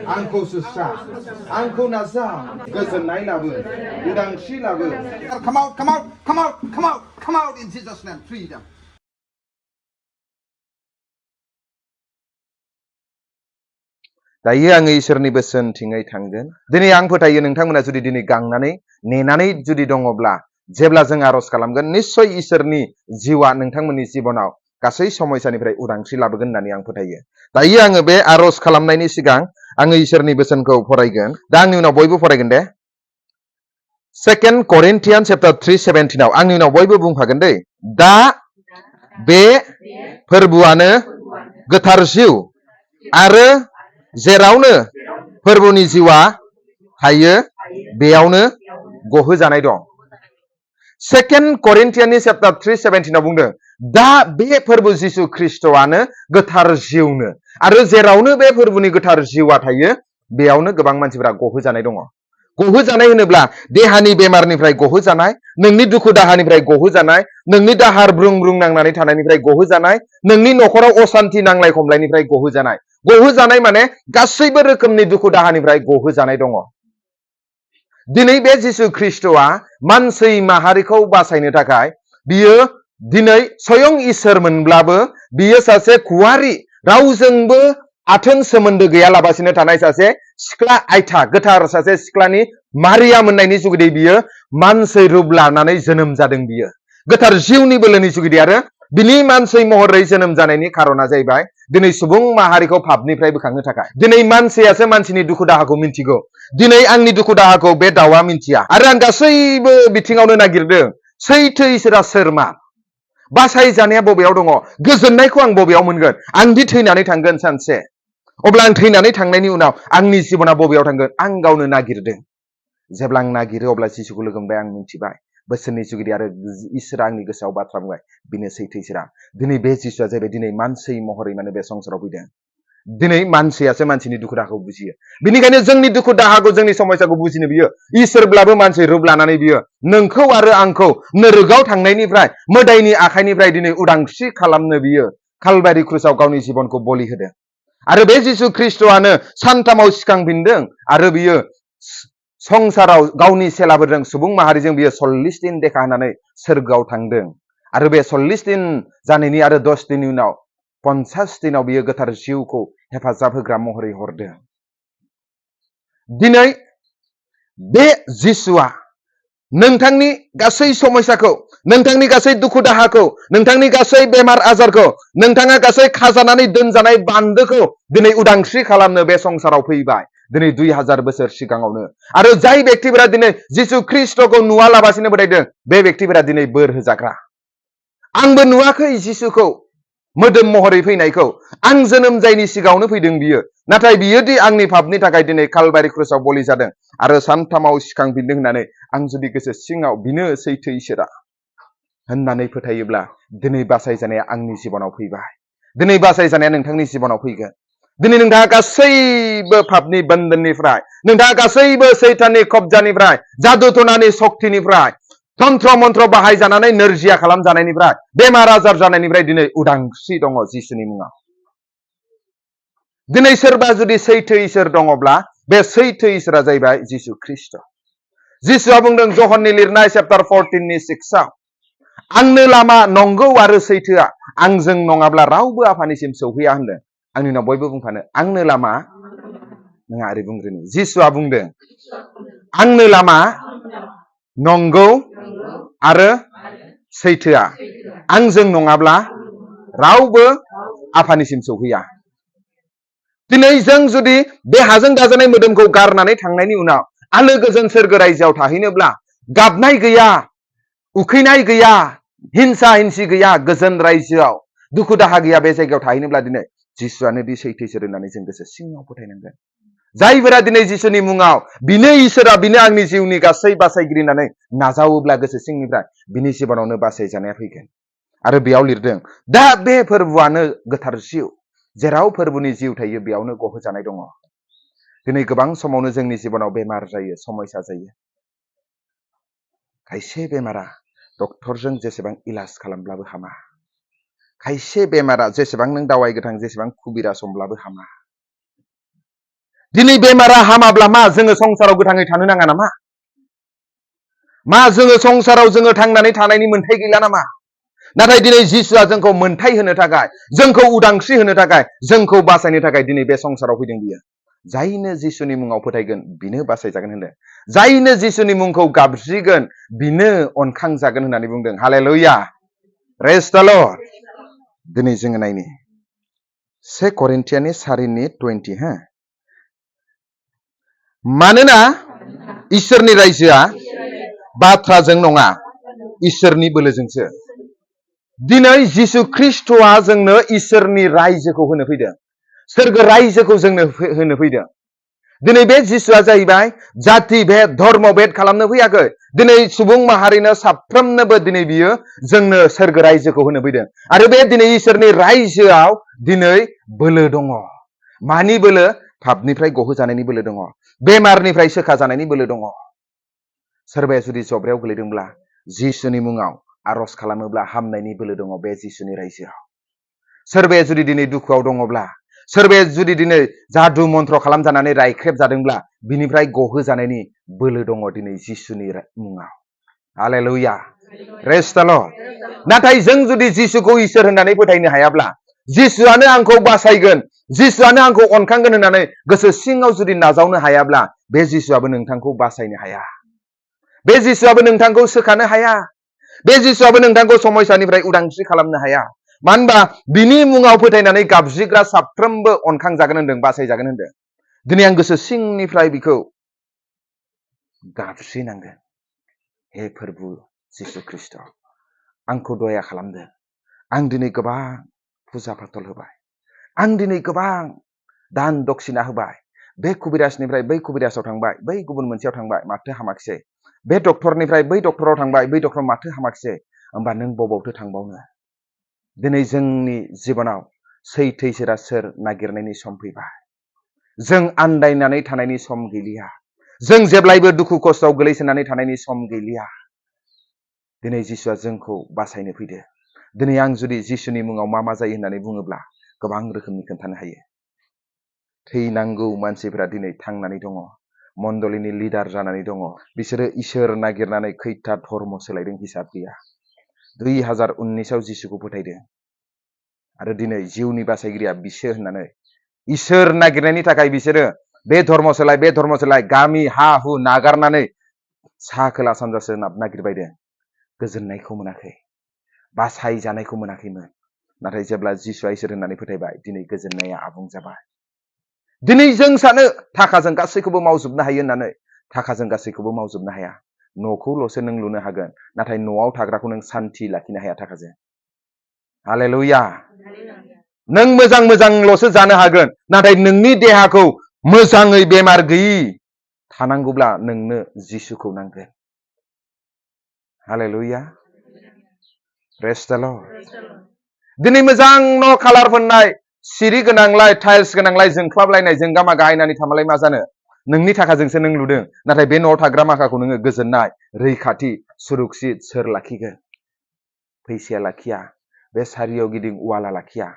आंखौ सुस्रा आंखौ नाजा गोजोननाय लाबो उदांस्रि लाबो come out come out come out come out come out in Jesus name freedom दायो आङो इसोरनि बोसोनथिङै थांगोन दिनै आं फोथायो नोंथांमोना जुदि दिनै गांनानै नेनानै जुदि दङब्ला जेब्ला जों आरज खालामगोन निश्चय इसोरनि जिउआ नोंथांमोननि जिबनाव गासै समयसानिफ्राय उदांस्रि लाबोगोन होननानै आं फोथायो दायो आङो बे आरज खालामनायनि सिगां आङो इसोरनि बोसोनखौ फरायगोन दा आंनि उनाव बयबो फरायगोन दे 2 Corinthians chapter 3:17 आव आंनि उनाव बयबो बुंफागोन दै दा बे फोरबोआनो गोथार जिउ आरो जेरावनो फोरबोनि जिउआ थायो बेयावनो गहोजानाय दं 2 Corinthians chapter 3:17 आव बुंदों दा बे फोरबो जिसु ख्रिस्टआनो गोथार जिउनो आरो जेरावनो बे फोरबोनि गोथार जिउआ थायो बेयावनो गोबां मानसिफोरा गहोजानाय दङ गहोजानाय होनोब्ला देहानि बेमारनिफ्राय गहोजानाय नोंनि दुखु दाहानिफ्राय गहोजानाय नोंनि दाहार ब्रुं ब्रुं नांनानै थानायनिफ्राय गहोजानाय नोंनि न'खराव असान्ति नांलाय खमलायनिफ्राय गहोजानाय माने गासैबो रोखोमनि दुखु दाहानिफ्राय गहोजानाय दङ दिनै बे जिसु ख्रिस्टआ मानसि माहारिखौ बासायनो थाखाय बियो दिनै स्वयं इसोर मोनब्लाबो बियो सासे खुवारि रावजोंबो आथोन सोमोन्दो गैयालाबासिनो थानाय सासे सिख्ला आयथा गोथार सासे सिख्लानि मारिया मोननायनि जुगिदै बियो मानसि रूप लानानै जोनोम जादों बियो गोथार जिउनि बोलोनि जुगिदै आरो बिनि मानसि महरै जोनोम जानायनि खारना जाहैबाय दिनै सुबुं माहारिखौ पापनिफ्राय बोखांनो थाखाय दिनै मानसियासो मानसिनि दुखु दाहाखौ मिन्थिगौ दिनै आंनि दुखु दाहाखौ बे दाउआ मिन्थिया आरो आं गासैबो बिथिङावनो नागिरदों सैथो इसोरा सोरमा बासायजानाया बबेयाव दङ गोजोननायखौ आं बबेयाव मोनगोन आं दि थैनानै थांगोन सानसे अब्ला आं थैनानै थांनायनि उनाव आंनि जिबना बबेयाव थांगोन आं गावनो नागिरदों जेब्ला आं नागिरो अब्ला जिसुखौ लोगो मोनबाय आं मिन्थिबाय बोसोरनि जुगिदि आरो इसोरा आंनि गोसोआव बाथ्रा बुंबाय बिनो सैथो इसोरा दिनै बे जिसुआ जाहैबाय दिनै मानसि महरै माने बे संसाराव फैदों दिनै मानसियासो मानसिनि दुखु दाहाखौ बुजियो बेनिखायनो जोंनि दुखु दाहाखौ जोंनि समयसाखौ बुजिनो बियो इसोरब्लाबो मानसि रूप लानानै बियो नोंखौ आरो आंखौ नोरोगाव थांनायनिफ्राय मोदायनि आखाइनिफ्राय दिनै उदांस्रि खालामनो बियो कालभारि क्रुसाव गावनि जिबनखौ बलि होदों आरो बे जिसु ख्रिस्टआनो सानथामाव सिखांफिनदों आरो बियो संसाराव गावनि सेलाफोरजों सुबुं माहारिजों बियो 40 दिन देखा होनानै सोरगोआव थांदों आरो बे 40 दिन जानायनि आरो 10 दिननि उनाव 50 दिनाव बियो गोथार जिउखौ हेफाजाब होग्रा महरै हरदों दिनै बे जिसुआ नोंथांनि गासै समयसाखौ नोंथांनि गासै दुखु दाहाखौ नोंथांनि गासै बेमार आजारखौ नोंथाङा गासै खाजानानै दोनजानाय बान्दोखौ दिनै उदांस्रि खालामनो बे संसाराव फैबाय दिनै 2000 बोसोर सिगाङावनो आरो जाय व्यक्तिफोरा दिनै जिसु ख्रिस्टखौ नुवालाबासिनो फोथायदों बे व्यक्तिफोरा दिनै बोर होजाग्रा आंबो नुवाखै जिसुखौ मोदोम महरै फैनायखौ आं जोनोम जायनि सिगाङावनो फैदों बियो नाथाय बियो दि आंनि पापनि थाखाय दिनै कालभारि क्रुसाव बलि जादों आरो सानथामाव सिखांफिनदों होननानै आं जुदि गोसो सिङाव बिनो सैथो इसोरा होननानै फोथायोब्ला दिनै बासायजानाया आंनि जिबनाव फैबाय दिनै बासायजानाया नोंथांनि जिबनाव फैगोन दिनै नोंथाङा गासैबो पापनि बन्धननिफ्राय नोंथाङा गासैबो सैताननि कब्जानिफ्राय जादु टनानि शक्तिनिफ्राय तन्त्र मन्त्र बाहायजानानै नोरजिया खालामजानायनिफ्राय बेमार आजार जानायनिफ्राय दिनै उदांस्रि दङ जिसुनि मुङाव दिनै सोरबा जुदि सैथो इसोर दङब्ला बे सैथो इसोरा जाहैबाय जिसु ख्रिस्ट जिसुआ बुंदों जहननि लिरनाय चैप्टार 14 नि 6 आव आंनो लामा नंगौ आरो सैथोआ आंजों नङाब्ला रावबो आफानिसिम सौहैया होनदों आंनि उनाव बयबो बुंफानो आंनो लामा नङा ओरै बुंग्रोनि जिसुआ बुंदों आंनो लामा नंगौ आरो सैथोआ आंजों नङाब्ला रावबो आफानिसिम सौहैया दिनै जों जुदि बे हाजों दाजानाय मोदोमखौ गारनानै थांनायनि उनाव आलो गोजोन सोरगो रायजोआव थाहैनोब्ला गाबनाय गैया उखैनाय गैया हिंसा हिंसि गैया गोजोन रायजोआव दुखु दाहा गैया बे जायगायाव थाहैनोब्ला दिनै जिसुआनो दि सैथो इसोर होननानै जों गोसो सिङाव फोथायनांगोन जायफोरा दिनै जिसुनि मुङाव बिनो इसोरा बिनो आंनि जिउनि गासै बासायगिरि होननानै नाजावोब्ला गोसो सिंनिफ्राय बिनि जिबनावनो बासायजानाया फैगोन आरो बेयाव लिरदों दा बे फोरबोआनो गोथार जिउ जेराव फोरबोनि जिउ थायो बेयावनो गहोजानाय दङ दिनै गोबां समावनो जोंनि जिबनाव बेमार जायो समयसा जायो खायसे बेमारा डक्टरजों जेसेबां इलाज खालामब्लाबो हामा खायसे बेमारा जेसेबां नों दावाइ गोथां जेसेबां खुबिरा समब्लाबो हामा दिनै बेमारा हामाब्ला मा जोङो संसाराव गोथाङै थानो नाङा नामा? मा जोङो संसाराव जोङो थांनानै थानायनि मोन्थाय गैला नामा? नाथाय दिनै जिसुआ जोंखौ मोन्थाय होनो थाखाय, जोंखौ उदांस्रि होनो थाखाय, जोंखौ बासायनो थाखाय दिनै बे संसाराव फैदों बियो। जायनो जिसुनि मुङाव फोथायगोन बिनो बासायजागोन होनदों। जायनो जिसुनि मुंखौ गाबज्रिगोन बिनो अनखांजागोन होननानै बुंदों। हालेलुया, प्रेज द लर्ड। दिनै जोङो नायनि 1 करिन्थियानि 4:20 हो। मानोना इसोरनि रायजोआ बाथ्राजों नङा, इसोरनि बोलोजोंसो। दिनै जिसु ख्रिस्ट'आ जोंनो इसोरनि रायजोखौ होनो फैदों। सोरगो रायजोखौ जोंनो होनो फैदों। दिनै बे जिसुआ जाहैबाय जाति भेद धर्म भेद खालामनो फैयाखै। दिनै सुबुं माहारिनो साफ्रोमनोबो दिनै बियो जोंनो सोरगो रायजोखौ होनो फैदों। आरो बे दिनै इसोरनि रायजोआव दिनै बोलो दङ। मानि बोलो? पापनिफ्राय गहोजानायनि बोलो दङ। बेमारनिफ्राय सोखा जानायनि बोलो दङ। सोरबाया जुदि जब्रायाव गोलैदोंब्ला जिसुनि मुङाव आर'ज खालामोब्ला हामनायनि बोलो दङ बे जिसुनि रायजोआव। सोरबाया जुदि दिनै दुखुआव दङब्ला, सोरबाया जुदि दिनै जादु मन्त्र खालामजानानै रायख्रेब जादोंब्ला बिनिफ्राय गहोजानायनि बोलो दङ दिनै जिसुनि मुङाव। हालेलुया, प्रेज द लर्ड। नाथाय जों जुदि जिसुखौ इसोर होननानै फोथायनो हायाब्ला, जिसुआनो आंखौ बासायगोन, जिसुआनो आंखौ अनखांगोन होननानै गोसो सिङाव जुदि नाजावनो हायाब्ला बे जिसुआबो नोंथांखौ बासायनो हाया। बे जिसुआबो नोंथांखौ सोखानो हाया। बे जिसुआबो नोंथांखौ समयसानिफ्राय उदांस्रि खालामनो हाया। मानो होनबा बिनि मुङाव फोथायनानै गाबज्रिग्रा साफ्रोमबो अनखांजागोन होनदों, बासायजागोन होनदों। दिनै आं गोसो सिंनिफ्राय बिखौ गाबज्रिनांगोन। हे फोरबु जिसु ख्रिस्ट', आंखौ दया खालामदो। आं दिनै गोबां फुजा फाथल होबाय। आं दिनै गोबां दान दक्षिणा होबाय। बे कुबिराजनिफ्राय बै कुबिराजाव थांबाय, बै गुबुन मोनसेयाव थांबाय, माथो हामाखिसै। बे डक्टरनिफ्राय बै डक्टराव थांबाय, बै डक्टराव माथो हामाखिसै। होमबा नों बबावथो थांबावनो? दिनै जोंनि जिबनाव सैथो इसोरा सोर नागिरनायनि सम फैबाय। जों आन्दायनानै थानायनि सम गैलिया। जों जेब्लायबो दुखु खस्थआव गोलैसोनानै थानायनि सम गैलिया। दिनै जिसुआ जोंखौ बासायनो फैदो। दिनै आं जुदि जिसुनि मुङाव मा मा जायो होननानै बुङोब्ला गोबां रोखोमनि खोन्थानो हायो। थैनांगौ मानसिफोरा दिनै थांनानै दङ। मण्डलिनि लिडार जानानै दङ। बिसोरो इसोर नागिरनानै खैथा धर्म सोलायदों हिसाब गैया। 2019आव जिसुखौ फोथायदों। आरो दिनै जिउनि बासायगिरिया बिसो होननानै इसोर नागिरनायनि थाखाय बिसोरो बे धर्म सोलाय, बे धर्म सोलाय, गामि हा हु नागारनानै सा खोला सानजा सोनाब नागिरबायदों। गोजोननायखौ मोनाखै, बासाय जानायखौ मोनाखैमोन। नाथाय जेब्ला जिसुआ इसोर होननानै फोथायबाय, दिनै गोजोननाया आबुं जाबाय। दिनै जों सानो थाखाजों गासैखौबो मावजोबनो हायो होननानै। थाखाजों गासैखौबो मावजोबनो हाया। न'खौल'सो नों लुनो हागोन, नाथाय न'आव थाग्राखौ नों सान्थि लाखिनो हाया थाखाजों। हालेलुया। नों मोजां मोजांल'सो जानो हागोन, नाथाय नोंनि देहाखौ मोजाङै बेमार गैयि थानांगौब्ला नोंनो जिसुखौ नांगोन। हालेलुया, प्रेज द लर्ड। दिनै मोजां न' कालार फोननाय, सिरि गोनांलाय, टाइल्स गोनांलाय, जोंख्लाबलायनाय, जोंगा मागा आयनानि थामालाय मा जानो? नोंनि थाखाजोंसो नों लुदों। नाथाय बे न'आव थाग्रा माखाखौ नोङो गोजोननाय, रैखाथि, सुरक्षित सोर लाखिगोन? फैसाया लाखिया। बे सारियाव गिदिं वाला लाखिया।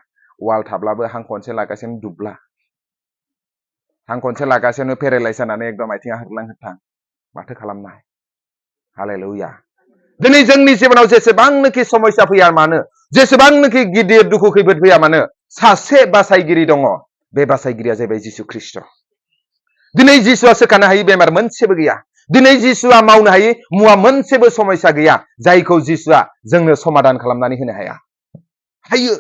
वाल थाब्लाबो हां खनसे लागासिनो दुब्ला। हां खनसे लागासिनो पेरालाइज जानानै एकदम आथिङा होरलां होथां। माथो खालामनाय? हालेलुया। दिनै जोंनि जिबनाव जेसेबांनोखि समस्या फैया मानो, जेसेबांनोखि गिदिर दुखु खैफोद फैया मानो, सासे बासायगिरि दङ। बे बासायगिरिया जाहैबाय जिसु ख्रिस्ट'। दिनै जिसुआ सोखानो हायि बेमार मोनसेबो गैया। दिनै जिसुआ मावनो हायि मुवा मोनसेबो समस्या गैया, जायखौ जिसुआ जोंनो समादान खालामनानै होनो हाया। हायो।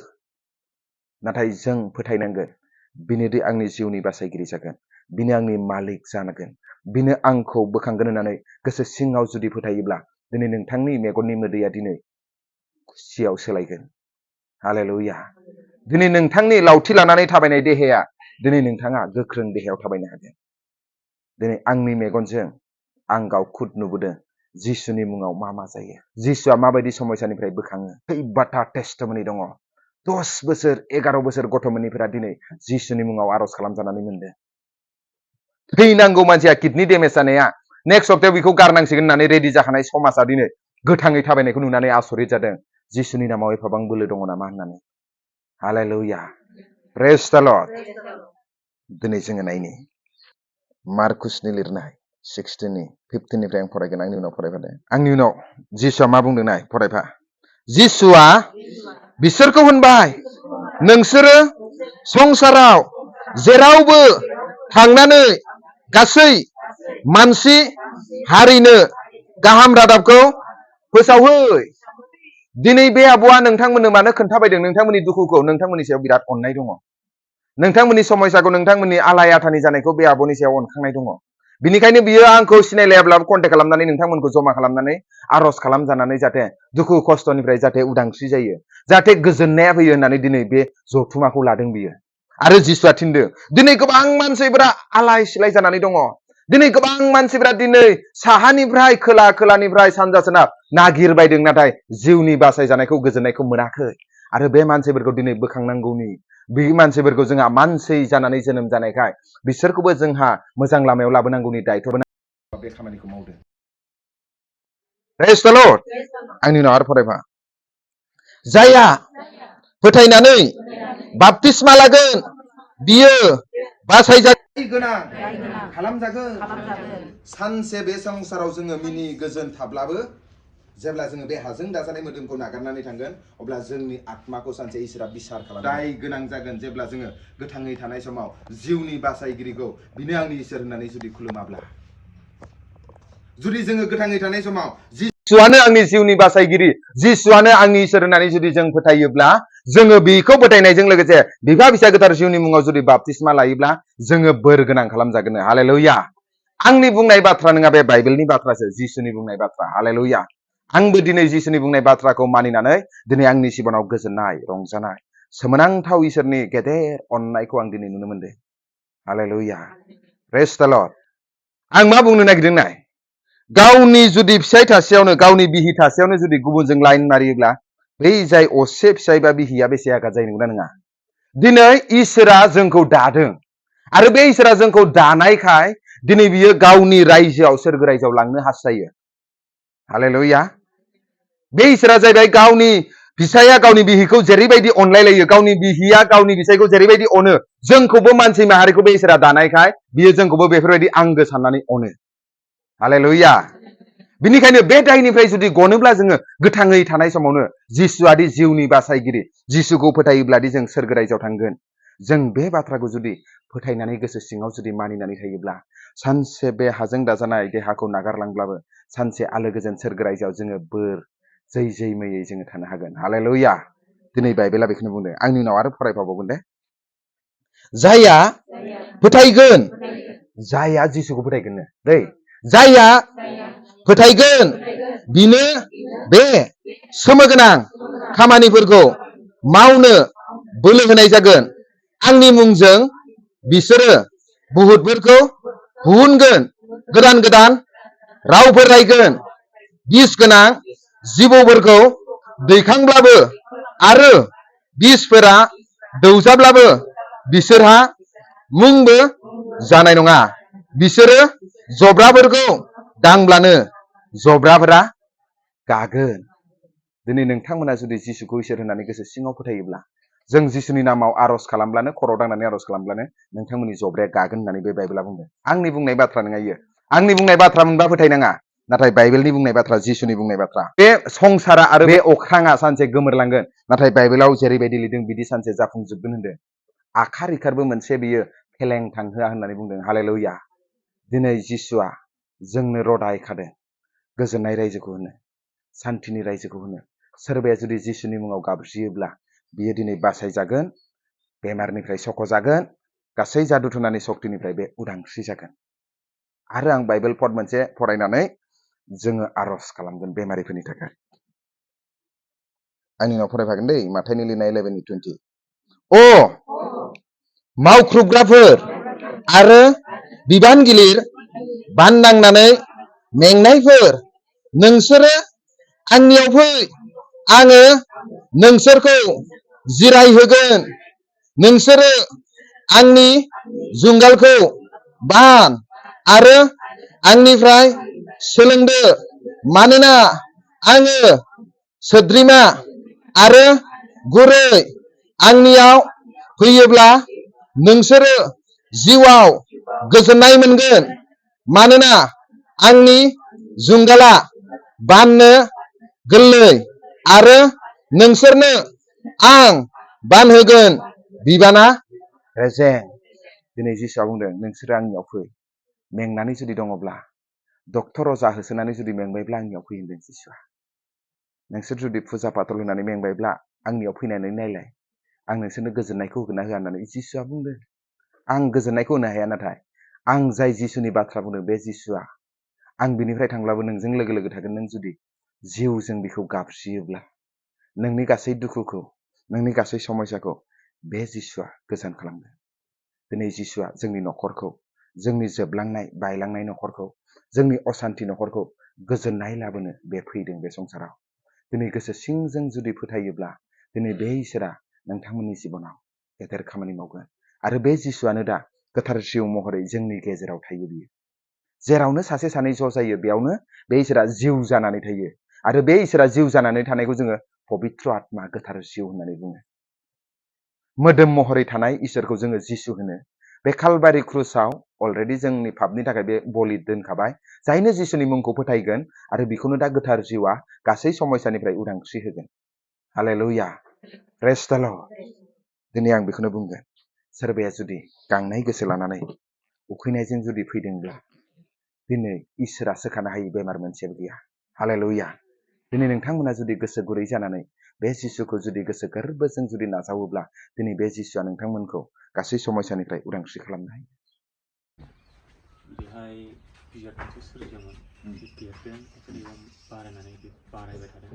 नाथाय जों फोथायनांगोन, बिनोदि आंनि जिउनि बासायगिरि जागोन, बिनो आंनि मालिक जानांगोन, बिनो आंखौ बोखांगोन होननानै गोसो सिङाव जुदि फोथायोब्ला दिनै नोंथांनि मेगननि मोदैया दिनै खुसियाव सोलायगोन। हालेलुया। दिनै नोंथांनि लावथि लानानै थाबायनाय देहाया दिनै नोंथाङा गोख्रों देहायाव थाबायनो हागोन। दिनै आंनि मेगनजों आं गावखुद नुबोदों जिसुनि मुङाव मा मा जायो। जिसुआ माबायदि समयसानिफ्राय बोखाङो। खैबाथा टेस्टमनि दङ। 10 बोसोर 11 बोसोर गथ' मोननिफोरा दिनै जिसुनि मुङाव आर'ज खालामजानानै मोनदों। थैनांगौ मानसिया किडनि डेमेज जानाया नेक्स्ट सप्तायाव बेखौ गारनांसिगोन होननानै रेडि जाखानाय समाजा दिनै गोथाङै थाबायनायखौ नुनानै आसरित जादों। जिसुनि नामाव एफाबां बोलो दङ नामा होननानै। हालेलुया, प्रेज द लर्ड। दिनै जोङो नायनि मार्कुसनि लिरनाय 16 15निफ्राय आं फरायगोन आंनि उनाव फरायफादो आंनि उनाव जिसुआ मा बुंदों नाय फरायफा जिसुआ बिसोरखौ होनबाय नोंसोरो संसाराव जेरावबो थांनानै गासै मानसि हारिनो गाहाम रादाबखौ फोसावहै दिनै बे आब'आ नोंथांमोननो मानो खोन्थाबायदों नोंथांमोननि दुखुखौ नोंथांमोननि सायाव बिराद अननाय दङ नोंथांमोननि समयसाखौ नोंथांमोननि आलाय आथानि जानायखौ बे आब'नि सायाव अनखांनाय दङ बिनिखायनो बियो आंखौ सिनायलायाब्लाबो कन्टेक्ट खालामनानै नोंथांमोनखौ जमा खालामनानै आरज खालामजानानै जाहाथे दुखु खस्थनिफ्राय जाहाथे उदांस्रि जायो जाहाथे गोजोननाया फैयो होननानै दिनै बे जथुमाखौ लादों बियो आरो जिसुआ थिनदों दिनै गोबां मानसिफोरा आलाय सिलाय जानानै दङ दिनै गोबां मानसिफोरा दिनै साहानिफ्राय खोलानिफ्राय सानजा सोनाब नागिरबायदों नाथाय जिउनि बासायजानायखौ गोजोननायखौ मोनाखै आरो बे मानसिफोरखौ दिनै बोखांनांगौनि बे मानसिफोरखौ जोंहा मानसि जानानै जोनोम जानायखाय बिसोरखौबो जोंहा मोजां लामायाव लाबोनांगौनि दायथ' बे खामानिखौ मावदों प्रेज द लर्ड आंनि उनाव आरो फरायफा जायहा फोथायनानै बाप्तिस्मा लागोन बियो बासायजानाय गोनां खालामजागोन सानसे बे संसाराव जोङो मिनि गोजोन थाब्लाबो जेब्ला जोङो बे हाजों दाजानाय मोदोमखौ नागारनानै थांगोन अब्ला जोंनि आत्माखौ सानसे इसोरा बिसार खालामगोन दाय गोनां जागोन जेब्ला जोङो गोथाङै थानाय समाव जिउनि बासायगिरिखौ बिनो आंनि इसोर होननानै जुदि खुलुमाब्ला जुदि जोङो गोथाङै थानाय समाव जिसुआनो आंनि जिउनि बासायगिरि जिसुआनो आंनि इसोर होननानै जुदि जों फोथायोब्ला जोङो बेखौ फोथायनायजों लोगोसे बिफा फिसा गोथार जिउनि मुङाव जुदि बाप्तिस्मा लायोब्ला जोङो बोर गोनां खालामजागोन हालेलुया आंनि बुंनाय बाथ्रा नङा बे बाइबेलनि बाथ्रासो जिसुनि बुंनाय बाथ्रा हालेलुया आंबो दिनै जिसुनि बुंनाय बाथ्राखौ मानिनानै दिनै आंनि जिबनाव गोजोननाय रंजानाय सोमोनांथाव इसोरनि गेदेर अननायखौ आं दिनै नुनो मोनदों हालेलुया प्रेज द लर्ड आं मा बुंनो नागिरदों नाय गावनि जुदि फिसाय थासेयावनो गावनि बिहि थासेयावनो जुदि गुबुनजों लाइन मारियोब्ला बै जाय असे फिसाय बा बिहिया बेसे आघात जायो नंगौना नङा दिनै इसोरा जोंखौ दादों आरो बे इसोरा जोंखौ दानायखाय दिनै बियो गावनि रायजोआव सोरगो रायजोआव लांनो हास्थायो हालेलुया बे इसोरा जाहैबाय गावनि फिसाया गावनि बिहिखौ जेरैबायदि अनलायलायो गावनि बिहिया गावनि फिसायखौ जेरैबायदि अनो जोंखौबो मानसि माहारिखौ बे इसोरा दानायखाय बियो जोंखौबो बेफोरबायदि आंगो साननानै अनो हालेलुया बिनिखायनो बे दायनिफ्राय जुदि गनोब्ला जोङो गोथाङै थानाय समावनो जिसुआदि जिउनि बासायगिरि जिसुखौ फोथायोब्लादि जों सोरगो रायजोआव थांगोन जों बे बाथ्राखौ जुदि फोथायनानै गोसो सिङाव जुदि मानिनानै थायोब्ला सानसे बे हाजों दाजानाय देहाखौ नागारलांब्लाबो सानसे आलो गोजोन सोरगो रायजोआव जोङो बोर जै मैयै जोङो थानो हागोन हालेलुया दिनै बाइबेला बेखौनो बुंदों आंनि उनाव आरो फरायफाबावगोन दे जायहा फोथायगोन जायहा जिसुखौ फोथायगोन दै जायहा फोथायगोन बिनो बे सोमोगोनां खामानिफोरखौ मावनो बोलो होनाय जागोन आंनि मुंजों बिसोरो बुहुतफोरखौ बुहुनगोन गोदान गोदान रावफोर रायगोन बिस गोनां जिबौफोरखौ दैखांब्लाबो आरो बिसफोरा दौजाब्लाबो बिसोरहा मुंबो जानाय नङा बिसोरो जब्राफोरखौ दांब्लानो जब्राफोरा गागोन दिनै नोंथांमोना जुदि जिसुखौ इसोर होननानै गोसो सिङाव फोथायोब्ला जों जिसुनि नामाव आरज खालामब्लानो खर' दांनानै आरज खालामब्लानो नोंथांमोननि जब्राया गागोन होननानै बे बाइबेला बुंदों आंनि बुंनाय बाथ्रा नङा इयो आंनि बुंनाय बाथ्रा मोनबा फोथायनाङा नाथाय बाइबेलनि बुंनाय बाथ्रा जिसुनि बुंनाय बाथ्रा बे संसारा आरो बे अख्राङा सानसे गोमोरलांगोन नाथाय बाइबेलाव जेरैबायदि लिरदों बिदि सानसे जाफुंजोबगोन होनदों आखार इखारबो मोनसे बियो फेलें थांहोआ होननानै बुंदों हालेलुया दिनै जिसुआ जोंनो रदाय खादों गोजोननाय रायजोखौ होनो सान्थिनि रायजोखौ होनो सोरबाया जुदि जिसुनि मुङाव गाबज्रियोब्ला बियो दिनै बासायजागोन बेमारनिफ्राय सख'जागोन गासै जादु थुनानि सक्तिनिफ्राय बे उदांस्रि जागोन आरो आं बाइबेल पद मोनसे फरायनानै जोङो आरज खालामगोन बेमारिफोरनि थाखाय आंनि उनाव फरायफागोन दै माथाइनि लिरनाय 11:20 अ मावख्रुबग्राफोर आरो बिबान गिलिर बाननांनानै मेंनायफोर नोंसोरो आंनियाव फै आङो नोंसोरखौ जिरायहोगोन नोंसोरो आंनि जुंगालखौ बान आरो आंनिफ्राय सोलोंदो मानोना आङो सोद्रिमा आरो गुरै आंनियाव फैयोब्ला नोंसोरो जिउआव गोजोननाय मोनगोन मानोना आंनि जुंगाला बाननो गोरलै आरो नोंसोरनो आं बानहोगोन बिबाना रेजें दिनै जिसुआ बुंदों नोंसोरो आंनियाव फै मेंनानै जुदि दङब्ला डक्टर अजा होसोनानै जुदि मेंबायब्ला आंनियाव फै होनदों जिसुआ नोंसोर जुदि फुजा फाथल होनानै मेंबायब्ला आंनियाव फैनानै नायलाय आं नोंसोरनो गोजोननायखौ होगोन ना होआ होननानै जिसुआ बुंदों आं गोजोननायखौ होनो हाया नाथाय आं जाय जिसुनि बाथ्रा बुंदों बे जिसुआ आं बिनिफ्राय थांब्लाबो नोंजों लोगो लोगो थागोन नों जुदि जिउजों बिखौ गाबज्रियोब्ला नोंनि गासै दुखुखौ नोंनि गासै समस्याखौ बे जिसुआ गोजान खालामगोन दिनै जिसुआ जोंनि न'खरखौ जोंनि जोबलांनाय बायलांनाय न'खरखौ जोंनि असान्ति न'खरखौ गोजोननाय लाबोनो बे फैदों बे संसाराव दिनै गोसो सिंजों जुदि फोथायोब्ला दिनै बे इसोरा नोंथांमोननि जिबनाव गेदेर खामानि मावगोन आरो बे जिसुआनो दा गोथार जिउ महरै जोंनि गेजेराव थायो बियो जेरावनो सासे सानै ज' जायो बेयावनो बे इसोरा जिउ जानानै थायो आरो बे इसोरा जिउ जानानै थानायखौ जोङो पबित्र आत्मा गोथार जिउ होननानै बुङो मोदोम महरै थानाय इसोरखौ जोङो जिसु होनो बे कालबारि क्रुसाव अलरेडि जोंनि पापनि थाखाय बे बलि दोनखाबाय जायनो जिसुनि मुंखौ फोथायगोन आरो बेखौनो दा गोथार जिउआ गासै समस्यानिफ्राय उदांस्रि होगोन हालेलुया प्रेज द लर्ड दिनै आं बेखौनो बुंगोन सोरबाया जुदि गांनाय गोसो लानानै उखैनायजों जुदि फैदोंब्ला दिनै इसोरा सोखानो हायि बेमार मोनसेबो गैया हालेलुया दिनै नोंथांमोना जुदि गोसो गुरै जानानै बे जिसुखौ जुदि गोसो गोरबोजों जुदि नाजावोब्ला दिनै बे जिसुआ नोंथांमोनखौ गासै समस्यानिफ्राय उदांस्रि खालामनो हायो बेहाय बिजाब मोनसे सोरजिदोंमोन देरदों जेनेबा बारायनानै बारायबाय थादों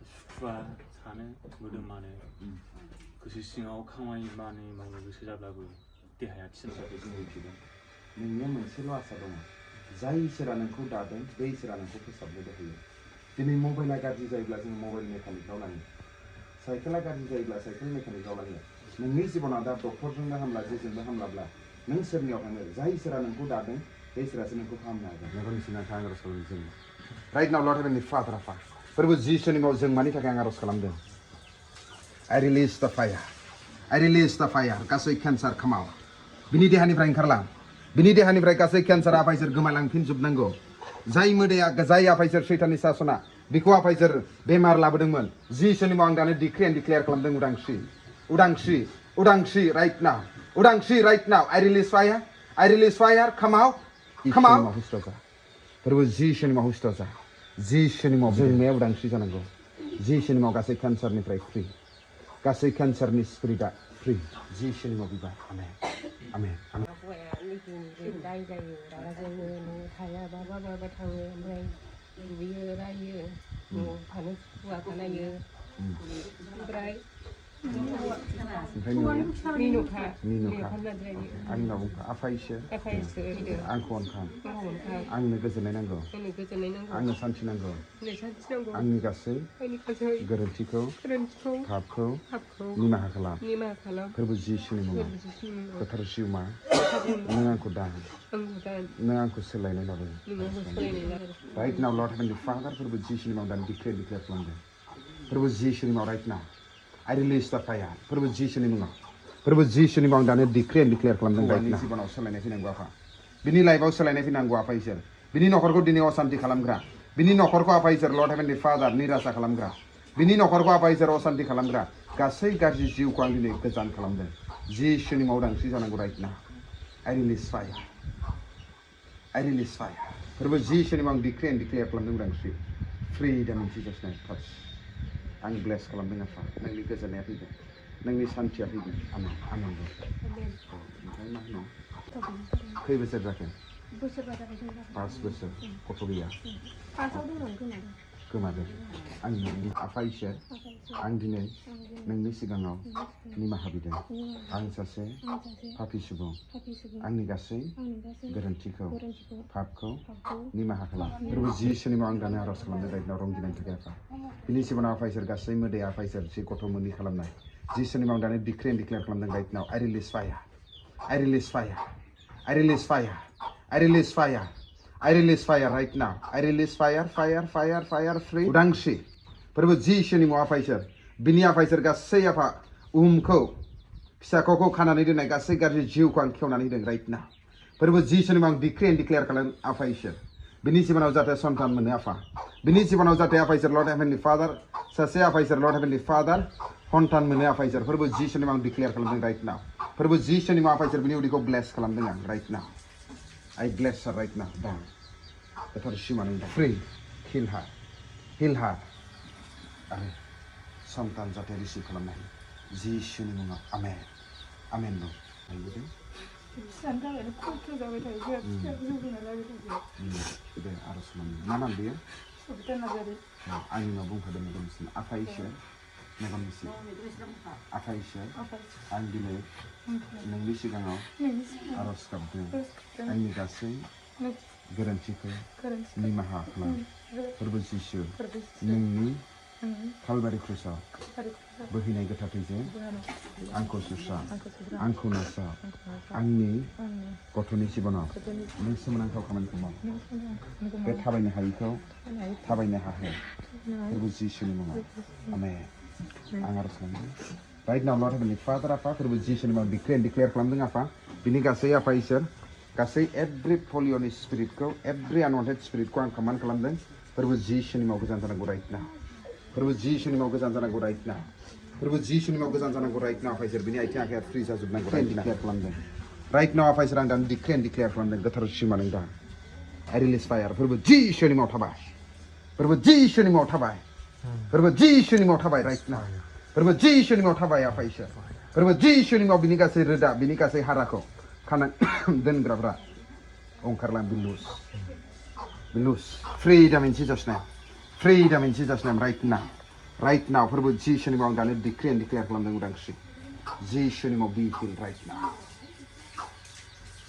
सुखुवा सानो मोदोमानो गोसो सिङाव खामानि मावनो गोसो जाब्लाबो देहाया थिनसाफोर सोलिफिदों नोंनिया मोनसेल' आसा दङ जाय इसोरा नोंखौ दादों बे इसोरा नोंखौ फोसाबनोबो हायो दिनै मबाइला गाज्रि जायोब्ला जों मबाइल मेकानिकआव लाङो साइकेला गाज्रि जायोब्ला साइकेल मेकानिकआव लाङो नोंनि जिबनाव दा डक्टरजोंबो हामला जेजोंबो हामलाब्ला नों सोरनियाव थाङो जाय इसोरा नोंखौ दादों बे इसोरासो नोंखौ फाहामनो हागोन मेगननि सिङाव आं आर'ज खालामदों जों राइट नाउ लर्ड हेभेननि फादार आफा फोरबो जिसुनि मुङाव जों मानि थाखाय आं आर'ज खालामदों I release the fire I release the fire गासै केन्सार खामाव बिनि देहानिफ्राय ओंखारलां बिनि देहानिफ्राय गासै केन्सार आफायसोर गोमालांफिनजोबनांगौ जाय मोदैया जाय आफायसोर सैताननि सासना बिखौ आफायसोर बेमार लाबोदोंमोन जिसुनि मुङाव आं दानो डिक्रि एन्ड डिक्लेयार खालामदों उदांस्रि उदांस्रि उदांस्रि राइट नाउ उदांस्रि right now I release fire come out फोरबो जिसुनि मुङाव हुस्थ' जा जिसुनि मुङाव जोंनाया उदांस्रि जानांगौ जिसुनि मुङाव गासै केन्सारनिफ्राय फ्रि गासै केन्सारनि स्पिरिटआ फ्रि जिसुनि मुङाव बिबार आमेन आमेन आमेन हौवाया निजेनिजों दाय जायो रागा जोङो न'आव थाया माबा थाङो ओमफ्राय दुगैयो रायो न'आव थानो सुखुवा खालायो ओमफ्राय आंनाव आफा इसोर आंखौ अनखां आंनो गोजोननाय नांगौ आंनो सान्थि नांगौ आंनि गासै गोरोन्थिखौ पापखौ निमाहा खालाम फोरबो जिसुनि मुङाव गोथार जिउमा नों आंखौ दान नों आंखौ सोलायनाय लाबो राइट नाउ लर्ड हेभेनलि फादार फोरबो जिसुनि मुङाव दान डिक्लेयार खालामदों फोरबो जिसुनि मुङाव right now I release the fire फोरबो जिसुनि मुङाव फोरबो जिसुनि मुङाव दानो डिक्रि एन्ड डिक्लेयार खालामदों गावनि जिबनाव सोलायनाय फैनांगौ आफा बिनि लाइफआव सोलायनाय फैनांगौ आफा इसोर बिनि न'खरखौ दिनै असान्ति खालामग्रा बिनि न'खरखौ आफा इसोर लर्ड हेभेनलि फादार निरासा खालामग्रा बिनि न'खरखौ आफा इसोर असान्ति खालामग्रा गासै गाज्रि जिउखौ आं दिनै गोजान खालामदों जिसुनि मुङाव उदांस्रि जानांगौ right now I release fire फोरबो जिसुनि मुङाव डिक्रि एन्ड डिक्लेयार खालामदों उदांस्रि फ्रिडम इन जिसास नेम टाच आं ब्लेस खालामदों आफा नोंनि गोजोननाया फैगोन नोंनि सान्थिया फैगोन आमेन आमेन ओमफ्राय मा होनो खै बोसोर जाखो 5 बोसोर गथ' गैया गोमादों आंनि आफा इसोर आं दिनै नोंनि सिगाङाव निमाहा बिदों आं सासे पापि सुबुं आंनि गासै गोरोन्थिखौ पापखौ निमाहा खालाम फोरबो जिसुनि मुङाव आं दानो आर'ज खालामदों राइटनाव रं गिनायनि थाखाय आफा बिनि जिबनाव आफा इसोर गासै मोदै आफा इसोर जि गथ' मोननि खालामनाय जिसुनि मुङाव दानो डिक्रि एन्ड डिक्लेयार खालामदों राइटनाव I release fire right now I release fire free उदांस्रि फोरबो जिसुनि मुङाव आफा इसोर बिनि आफा इसोर गासै आफा उमखौ फिसाख'खौ खानानै दोननाय गासै गाज्रि जिउखौ आं खेवनानै होदों राइट नाउ फोरबो जिसुनि मुङाव डिक्री एन्ड डिक्लेयार खालाम आफा इसोर बिनि जिबनाव जाहाथे सन्तान मोनो आफा बिनि जिबनाव जाहाथे आफा इसोर लर्ड हेभेनलि फादार सासे आफा इसोर लर्ड हेभेनलि फादार सन्तान मोनो आफा इसोर फोरबो जिसुनि मुङाव डिक्लेयार खालामदों राइट नाउ फोरबो जिसुनि मुङाव आफा इसोर बिनि उदैखौ ब्लेस खालामदों आं right now I bless her right now down गोथार सिमानि फ्रि हिल हार आरो सन्तान जाहाथे रिसिभ खालामनो हायो जिसुनि मुङाव आमेन आमेन दं हायो फिसानि थाखायनो खस्थ' जाबाय थायो जोंहा फिसायाबो जौगाना लाबाय थायो दे आर'ज खालामनो मा नाम बेयो सबिता नार्जारि आंनि उनाव बुंफादों मेगननिसिम आफा इसोर मेगननिसिम आफा इसोर आं दिनै नोंनि सिगाङाव आर'ज गाबदों आंनि गासै गोरोन्थिखौ निमाहा खालाम फोरबो जिसु नोंनि कालभारि क्रुसाव बोहैनाय गोथार थैजों आंखौ सुस्रां आंखौ नास्रां आंनि गथ'नि जिबनाव नों सोमोनांथाव खामानिखौ माव बे थाबायनो हायिखौ थाबायनो हाहो फोरबो जिसुनि मुङाव आमेन आं आर'ज खालामदों राइट नाउ लर्ड हेभेनलि फादार आफा फोरबो जिसुनि मुङाव डिक्री एन्ड डिक्लेयार खालामदों आफा बिनि गासै आफा इसोर गासै एभ्रि पलिअनि स्पिरिटखौ एभ्रि आनवान्टेड स्पिरिटखौ आं कमान्ड खालामदों फोरबो जिसुनि मुङाव गोजान जानांगौ राइट नाउ फोरबो जिसुनि मुङाव गोजान जानांगौ राइट नाउ फोरबो जिसुनि मुङाव गोजान जानांगौ राइट नाउ आफा इसोर बिनि आथिं आखाइया फ्रि जाजोबनांगौ राइट डिक्लेयार खालामदों राइट नाउ आफा इसोर आं दानो डिक्री एन्ड डिक्लेयार खालामदों गोथार सिमा नों दा आइ रिलिज फायार फोरबो जिसुनि मुङाव थाबाय फोरबो जिसुनि मुङाव थाबाय फोरबो जिसुनि मुङाव थाबाय राइट नाउ फोरबो जिसुनि मुङाव थाबाय आफा इसोर फोरबो जिसुनि मुङाव बिनि गासै रोदा बिनि गासै हाराखौ खाना दोनग्राफ्रा ओंखारलां बिलुस freedom in Jesus name freedom in Jesus name right now फोरबो जिसुनि मुङाव दानो डिक्री एन्ड डिक्लेयार खालामदों उदांस्रि जिसुनि मुङाव बि हिल राइट नाउ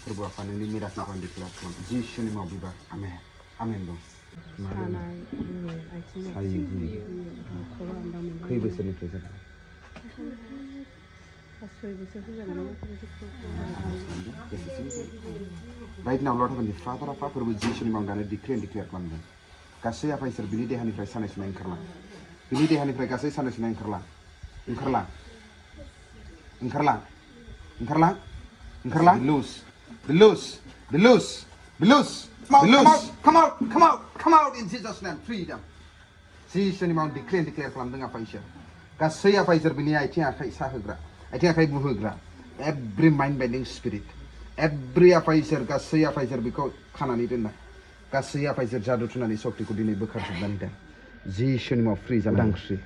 फोरबो आफा नोंनि मिराकलखौ आं डिक्लेयार खालाम जिसुनि मुङाव बिबार आमेन आमेन दं खै बोसोरनिफ्राय जादों राइट नाउ लर्ड हेभेनलि फादार आफा फोरबो जिसुनि मुङाव दानो डिक्री एन्ड डिक्लेयार खालामदों गासै आफा इसोर बिनि देहानिफ्राय सानाय सुनाय ओंखारलां बिनि देहानिफ्राय गासै सानाय सुनाय ओंखारलां loose come out in Jesus name freedom जिसुनि मुङाव डिक्री एन्ड डिक्लेयार खालामदों आफा इसोर गासै आफा इसोर बिनि आथिं आखाइ साहोग्रा आथिं आखाइ बुहोग्रा every mind binding spirit every आफा इसोर गासै आफा इसोर बेखौ खानानै दोननाय गासै आफा इसोर जादु थुनानै सक्तिखौ दिनै बोखारजोबनानै दोन जिसुनि मुङाव फ्रि जानाय उदांस्रि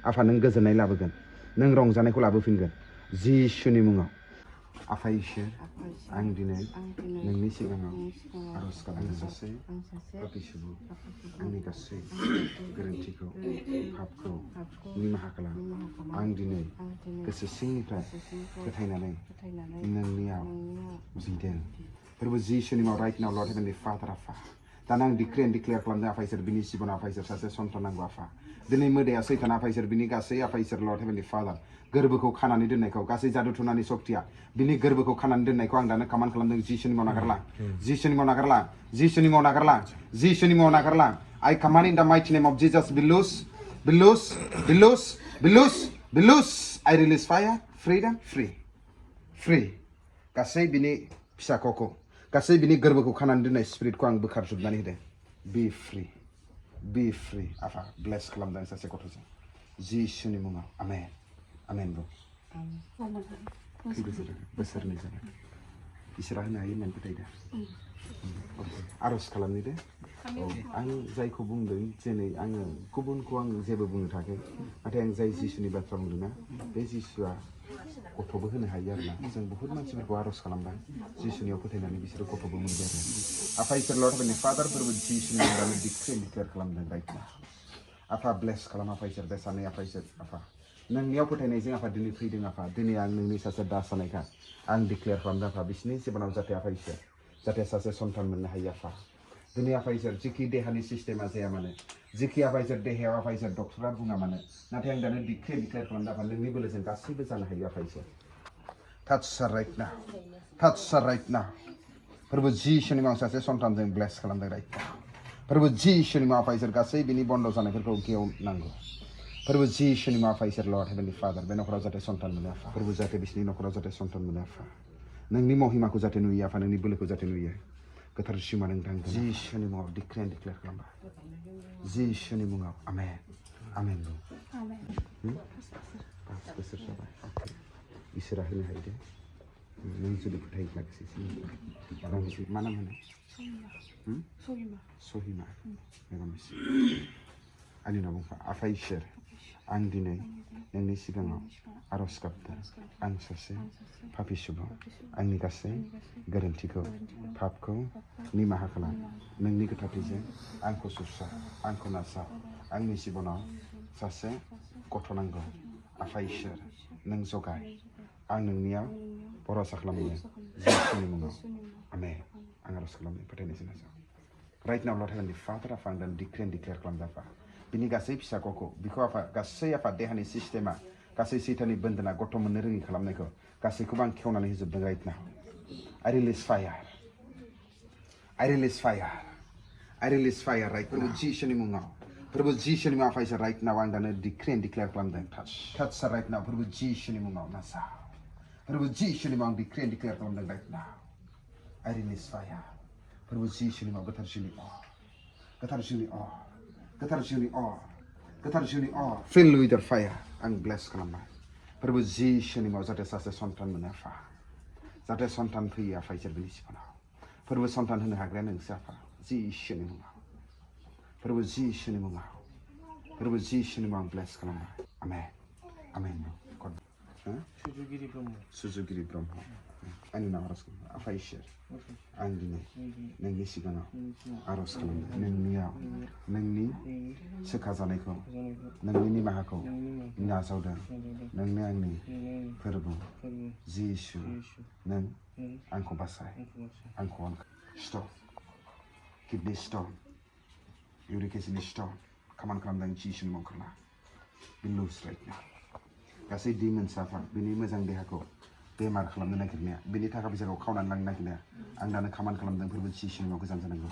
आफा नों गोजोननाय लाबोगोन नों रंजानायखौ लाबोफिनगोन जिसुनि मुङाव आफा इसोर आं दिनै नोंनि सिगाङाव आर'ज गाबदों सासे पापि सुबुं आंनि गासै गोरोन्थिखौ पापखौ निमाहा खालाम आं दिनै गोसो सिंनिफ्राय फोथायनानै नोंनियाव बिदों फोरबो जिसुनि मुङाव राइट नाउ लर्ड हेभेनलि फादार आफा दाना आं डिक्री एन्ड डिक्लेयार खालामदों आफा इसोर बिनि जिबनाव आफा इसोर सासे सन्तान नांगौ आफा दिनै मोदाया सैतान आफा इसोर बिनि गासै आफा इसोर लर्ड हेभेनलि फादार गोरबोखौ खानानै दोननायखौ गासै जादु थुनानै सक्तिया बिनि गोरबोखौ खानानै दोननायखौ आं दानो कमान्ड खालामदों जिसुनि मुङाव नागारलां जिसुनि मुङाव नागारलां जिसुनि मुङाव नागारलां जिसुनि मुङाव नागारलां आइ command in the mighty name of Jesus बिलुस I release fire freedom free गासै बिनि फिसाख'खौ गासै बिनि गोरबोखौ खानानै दोननाय स्पिरिटखौ आं बोखारजोबनानै होदों बि फ्रि आफा ब्लेस खालामदों सासे गथ'जों जिसुनि मुङाव आमेन आमेन बुं बोसोरनै जाबाय इसोरा होनो हायो होननानै फोथायदों आर'ज खालामनि दे आं जायखौ बुंदों दिनै आङो गुबुनखौ आं जेबो बुंनो थाखाय नाथाय आं जाय जिसुनि बाथ्रा बुंदोंना बे जिसुआ गथ'बो होनो हायो आरोना जों बुहुत मानसिफोरखौ आर'ज खालामबाय जिसुनियाव फोथायनानै बिसोरो गथ'बो मोनबाय आरो आफा इसोर लर्ड हेभेनलि फादारफोरबो जिसुनि मुङाव डिक्री एन्ड डिक्लेयार खालामदों राइट नाउ आफा ब्लेस खालाम आफा इसोर बे सानै आफा इसोर आफा नोंनियाव फोथायनायजों आफा दिनै फैदों आफा दिनै आं नोंनि सासे दास जानायखा आं डिक्लेयार खालामदों आफा बिसिनि जिबनाव जाहाथे आफा इसोर जाहाथे सासे सन्तान मोननो हायो आफा दिनै आफा इसोर जिखि देहानि सिस्टेमा जाया मानो जिखि आफा इसोर देहायाव आफा इसोर डक्टरा बुङा मानो नाथाय आं दानो डिक्लेयार खालामदों आफा नोंनि बोलोजों गासैबो जानो हायो आफा इसोर touch her right now फोरबो जिसुनि मुङाव सासे सन्तानजों ब्लेस खालामदों राइट नाउ फोरबो जिसुनि मुङाव आफा इसोर गासै बिनि बन्द जानायफोरखौ गेवनांगौ फोरबो जिसुनि मुङाव आफा इसोर लर्ड हेभेनलि फादार बे नखराव जाहाथे सन्तान मोनो आफा फोरबो जाहाथे बिसिनि नखराव जाहाथे सन्तान मोनो आफा नोंनि महिमाखौ जाहाथे नुयो आफा नोंनि बोलोखौ जाहाथे नुयो गोथार सिमा नोंथां जिसुनि मुङाव डिक्लेयार खालामबाय जिसुनि मुङाव आमेन आमेन Amen. 5 बोसोर जाबाय इसोरा होनो हायो दे नों जुदि फोथायोब्ला गोसो मा नाम होनो Sohima. सहिमा मेगामिस आंनि उनाव बुंफा आफा इसोर आं दिनै नोंनि सिगाङाव आर'ज गाबदों आं सासे पापि सुबुं आंनि गासै गोरोन्थिखौ पापखौ निमाहा खालाम नोंनि गोथारथिजों आंखौ सुस्रा आंखौ नाजा आंनि जिबनाव सासे गथ' नांगौ आफा इसोर नों जगाय आं नोंनियाव भरसा खालामो जिसुनि मुङाव आमेन आं आर'ज खालामनो फोथायनायजों नाजा Right now, Lord Heavenly Father, I found them declare खालामदाफा बिनि गासै फिसाखौ बिखौ आफा गासै आफा देहानि सिस्टेमा गासै सैथानि बन्दना गथ' मोननो रोङि खालामनायखौ गासैखौबो आं खेवनानै होजोबदों right now. I release fire. I release fire. I release fire right now. जिसुनि मुङाव प्रभु जिसुनि मुङाव आफा right now आं दानो declare खालामदों touch right now प्रभु जिसुनि मुङाव नाजा प्रभु जिसुनि मुङाव declare खालामदों right now. I release fire. प्रभु जिसुनि मुङाव गोथार जिउनि fill with your fire आं bless खालामबाय प्रभु जिसुनि मुङाव जाहाथे सासे सन्तान मोनो आफा जाहाथे सन्तान फैयो आफा इसोर बिनि जिबनाव प्रभु सन्तान होनो हाग्राया नोंसो आफा जिसुनि मुङाव प्रभु जिसुनि मुङाव आं bless खालामबाय आमेन आमेन सुजुगिरि ब्रह्म आंनि नाम आर'ज खालामबाय आफा इसोर आं दिनै नोंनि सिगाङाव आर'ज खालामदों नोंनियाव नोंनि सोखाजानायखौ नोंनि निमाहाखौ नाजावदों नोंनो आंनि फोरबो जिसु नों आंखौ बासाय आंखौ स्टन किडनि स्टन इउरिक एसिडनि स्टन खामानि खालामदों जिसुनि मुङाव ओंखारना बे लुज राइट नाउ गासै डिमन्स आफा बिनि मोजां देहाखौ बेमार खालामनो नागिरनाया बिनि थाखा फैसाखौ खावनानै लांनो नागिरनाया आं दानो खामानि खालामदों फोरबो जिसुनि मुङाव गोजान जानांगौ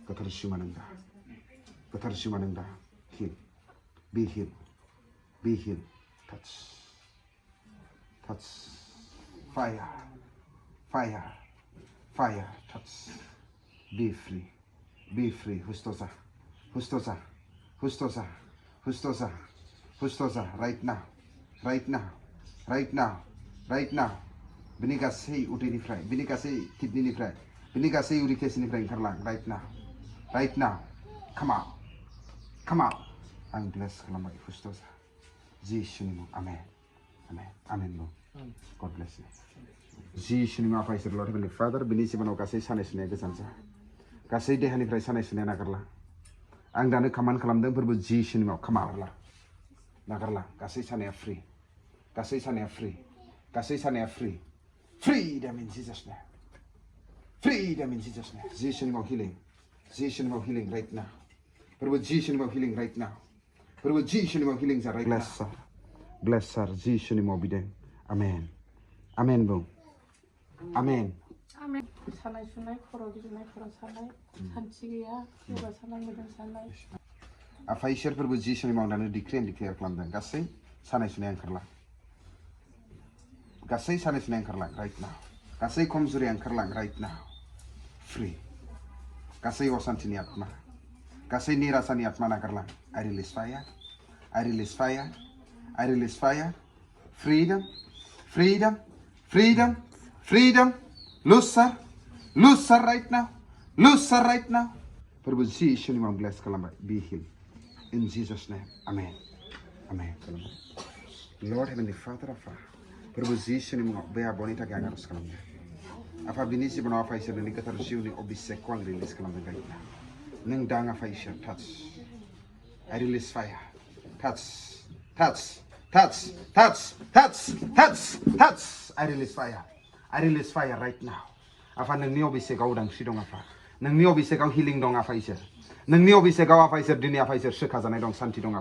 गोथार सिमा नों दा हिल बे hill touch fire touch be free hustosa right now बिनि गासै उदैनिफ्राय बिनि गासै किडनिनिफ्राय बिनि गासै uric एसिडनिफ्राय ओंखारलां right now come out आं bless खालामबाय हुस्ट'सा जिसुनि मुं आमेन God bless you जिसुनि मुं आफा इसोर Lord Heavenly Father बिनि जिबनाव गासै सानाय सुनाया गोजान जा गासै देहानिफ्राय सानाय सुनाया नागारला आं दानो खामानि खालामदों फोरबो जिसुनि मुङाव नागारला गासै सानाया free freedom in Jesus name जिसुनि मुङाव healing right now फोरबो जिसुनि मुङाव healing right now फोरबो जिसुनि मुङाव healing जा right now bless sir जिसुनि मुङाव बिदों आमेन बुं आमेन सानाय सुनाय खर' गिदिंनाय सानाय सान्थि गैया सोरबा सानाय मोदोम सानाय आफा इसोर फोरबो जिसुनि मुङाव दानो डिक्लेयार खालामदों गासै सानाय सुनाया ओंखारलां right now गासै खमजुरिया ओंखारलां right now free गासै असान्तिनि आत्मा गासै निरासानि आत्मा नागारलां I release fire freedom loose right now फोरबो जिसुनि मुङाव bless खालामबाय be healed in Jesus name amen Lord Heavenly Father आफा फोरबो जिसुनि मुङाव बे आब'नि थाखाय आं आर'ज खालामदों आफा बिनि जिबनाव आफा इसोर नोंनि गोथार जिउनि अभिषेकखौ आं रिलिज खालामदों right now नों दां आफा इसोर touch I release fire touch I release fire right now आफा नोंनि अभिषेकआव उदांस्रि दं आफा नोंनि अभिषेकआव हिलिं दं आफा इसोर नोंनि अभिषेकआव आफा इसोर दिनै आफा इसोर सोखाजानाय दं सान्थि दं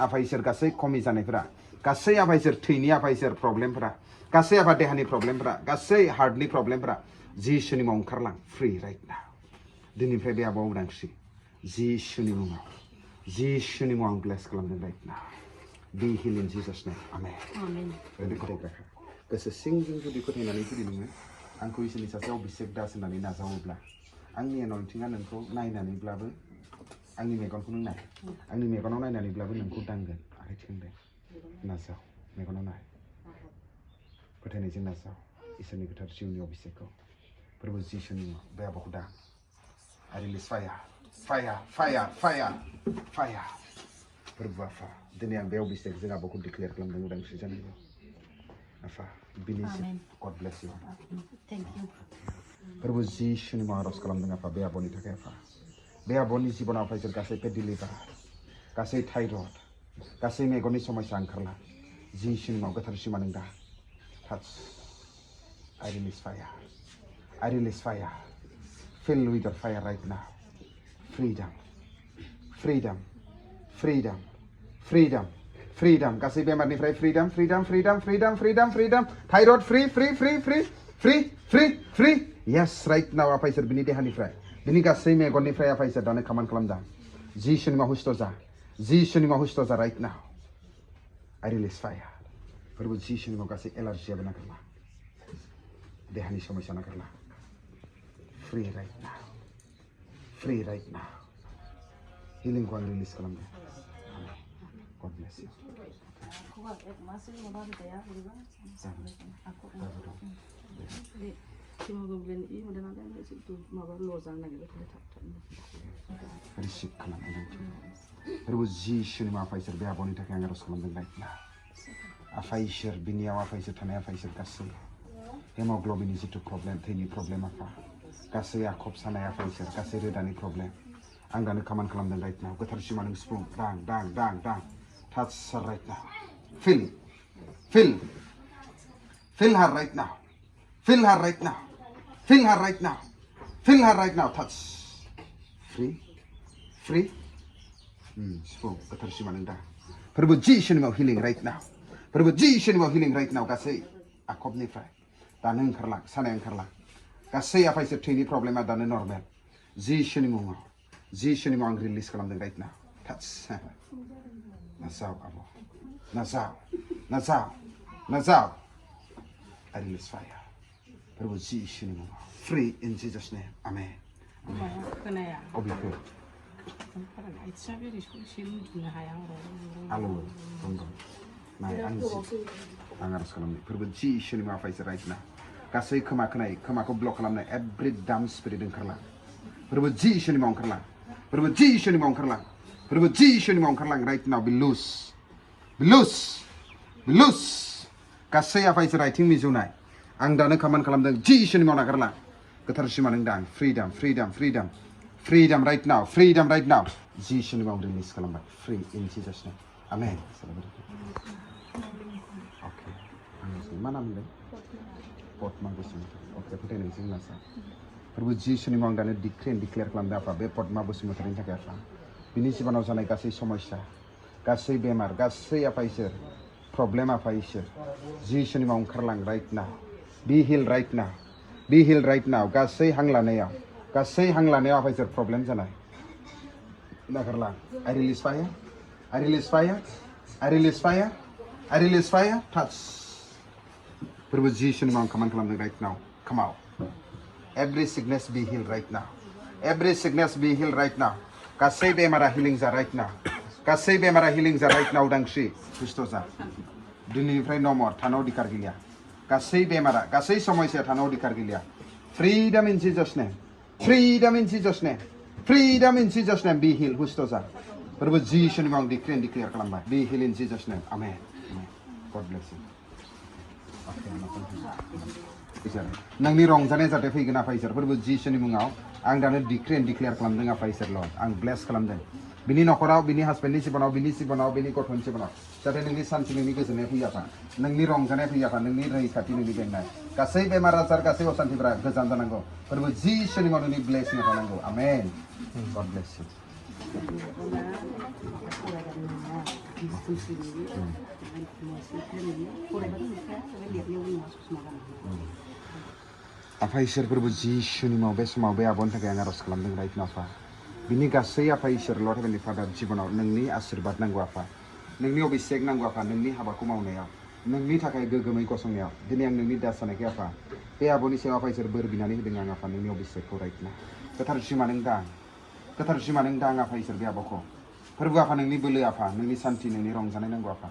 आफा इसोर गासै खमि जानायफोरा गासै आफा इसोर थैनि आफा इसोर प्रब्लेमफोरा गासै आफा देहानि प्रब्लेमफोरा गासै हार्टनि प्रब्लेमफोरा जिसुनि मुङाव ओंखारलां फ्रि राइट नाउ दिनैनिफ्राय बे आब'आव उदांस्रि जिसुनि मुङाव आं ब्लेस खालामदों राइट नाउ बे हिल इन जिसास नेम आमेन गोसो सिंजों जुदि फोथायनानै जुदि नोङो आंखौ इसोरनि सासे अभिषेक दास होननानै नाजावोब्ला आंनि एनयन्टिंआ नोंखौ नायनानैब्लाबो आंनि मेगनखौ नों नाय आंनि मेगनाव नायनानैब्लाबो नोंखौ दांगोन आखाइ थिखांदो नाजाव मेगनाव नाय फोथायनायजों नाजाव इसोरनि गोथार जिउनि अभिषेकखौ प्रभु जिसुनि बे आबाखौ दां I release fire fire fire fire fire प्रभु आफा दिनै आं बे अभिषेकजों आबाखौ डिक्लेयार खालामदों उदांस्रि जानांगौ आफा बिनि God bless you Thank you. प्रभु जिसुनि मुङाव आरज खालामदों आफा बे आब'नि थाखाय आफा बे आब'नि जिबनाव फैसोर गासै पेट डिलिभार गासै थाइरड गासै मेगननि समस्या ओंखारला जिसुनि मुङाव गोथार सिमा नों दा touch I release fire fill with your fire right now freedom freedom freedom freedom freedom गासै बेमारनिफ्राय freedom freedom freedom freedom freedom freedom thyroid free free free free free free free yes right now आफा इसोर बिनि देहानिफ्राय बिनि गासै मेगननिफ्राय आफा इसोर दानो खामान खालामदा जिसुनि मुङाव हुस्थ' जा जिसुनि मुङाव हुस्थ' जा right now I release fire फोरबो जिसुनि मुङाव गासै एलार्जियाबो नागारला देहानि समस्या नागारला free right now healingखौ आं रिलिज खालामदों God bless you Hemoglobin I udah nanti itu mabar lozang lagi betul receive खालामदों फोरबो जिसुनि मुङाव आफा इसोर बे आब'नि थाखाय आं आरज खालामदों right now आफा इसोर बिनियाव आफा इसोर थानाय आफा इसोर गासै हेमोग्ल'बिननि जिथु प्रब्लेम थैनि प्रब्लेम आफा गासै आखब सानाय आफा इसोर गासै रोदानि प्रब्लेम आं दानो खामान खालामदों right now गोथार सिमा नों सिफुं दां दां दां दां touch her right now fill her right now fill her right now fill her right now fill her right now touch free सिफुं गोथार सिमा नों दा फोरबो जिसुनि मुङाव healing right now फोरबो जिसुनि मुङाव healing right now गासै आखबनिफ्राय दानो ओंखारला सानाय ओंखारला गासै आफा इसोर थैनि प्रब्लेमा दानो नर्मेल जिसुनि मुङाव आं रिलिज खालामदों right now touch नाजाव आब' नाजाव I release fire फोरबो जिसुनि मुङाव free in Jesus name amen खोनाया अब्लाबो आथिया बेरेखौ एसे उन्दुनो हाया आलौ दंदं नाय आं आरज खालामनाय फोरबो जिसुनि मुङाव आफा इसोर right now गासै खोमा खोनाय खोमाखौ ब्लक खालामनाय एभ्रि डाम स्पिरिट ओंखारला फोरबो जिसुनि मुङाव ओंखारला फोरबो जिसुनि मुङाव ओंखारला फोरबो जिसुनि मुङाव ओंखारलां right now be loose गासै आफा इसोर आथिं मिजौनाय आं दानो खामान खालामदों जिसुनि मुङाव नागारला गोथार सिमा नों दां freedom right now जिसुनि मुङाव रिलिज खालामबाय free in Jesus name amen okay मा नाम होनदों पद्मा बसुमतारी अके फोथायनायजों नाजा फोरबो जिसुनि मुङाव आं दानो डिक्लेयार खालामदों आफा बे पद्मा बसुमतारीनि थाखाय आफा बिनि जिबनाव जानाय गासै समस्या गासै बेमार गासै आफा इसोर प्रब्लेम आफा इसोर जिसुनि मुङाव ओंखारलां right now be healed right now गासै हां लानायाव आफा इसोर प्रब्लेम जानाय नागारलां I release fire touch फोरबो जिसुनि मुङाव खामान खालामदों right now come out every sickness be healed right now गासै बेमारा healing जा right now उदांस्रि सुस्थ' जा दिनैनिफ्राय no more थानो अधिकार गैलिया गासै बेमारा गासै समस्या थानो अधिकार गैलिया freedom in Jesus name be healed सुस्थ' जा फोरबो जिसुनि मुङाव डिक्लेयार खालामबाय be healed in Jesus name amen God bless you नोंनि रंजानाय जाहाथे फैगोन आफा इसोर फोरबो जिसुनि मुङाव आं दानो डिक्लेयार खालामदों आफा इसोर लर्ड आं ब्लेस खालामदों बिनि नखराव बिनि हासबेन्डनि जिबनाव बिनि गथ'नि जिबनाव जाहाथे नोंनि सान्थि नोंनि गोजोननाय फैयो आफा नोंनि रंजानाय फैयो आफा नोंनि रैखाथि नोंनि बेंनाय गासै बेमार आजार गासै असान्थिफोरा गोजान जानांगौ फोरबो जिसुनि मुङाव नोंनि ब्लेसिं थानांगौ आमेन God bless you आफा इसोर फोरबो जिसुनि मुङाव बे समाव बे आब'नि थाखाय आं आरज खालामदों right now आफा बिनि गासै आफा इसोर लर्ड हेभेनलि फादार जिबनाव नोंनि आशीर्बाद नांगौ आफा नोंनि अभिषेक नांगौ आफा नोंनि हाबाखौ मावनायाव नोंनि थाखाय गोगोमै गसंनायाव दिनै आं नोंनि दासानायखौ आफा बे आब'नि सायाव आफा इसोर बोर बिनानै होदों आं आफा नोंनि अबिसेकखौ रायतना गोथार सिमा नों दां आफा इसोर बे आब'खौ फोरबो आफा नोंनि बोलो आफा नोंनि सान्थि नोंनि रंजानाय नांगौ आफा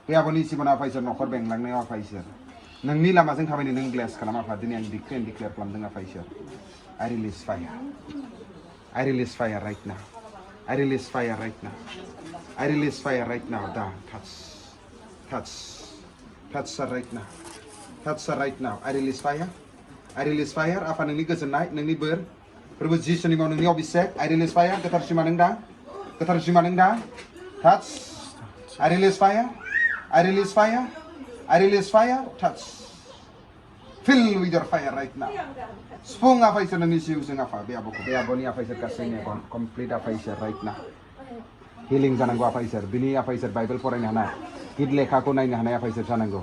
बे आब'नि जिबनाव आफा इसोर न'खर बेंलांनायाव आफा इसोर नोंनि लामाजों थाबायनो नों ब्लेस खालाम आफा दिनै आं डिक्लेयार खालामदों आफा इसोर I release fire right now I release fire right now I release fire right now da touch her right now I release fire आफा नोंनि गोजोननाय नोंनि बोर फोरबो जिसुनि मुङाव नोंनि अभिषेक I release fire गोथार सिमा नों दा touch I release fire touch fill with your fire right now Spung apa isor nani siu sing apa be aboni apa isor kasih kon complete apa isor right now healing jananggo apa isor bini apa isor Bible फरायनो हानाय गिद लेखाखौ नायनो हानाय apa isor जानांगौ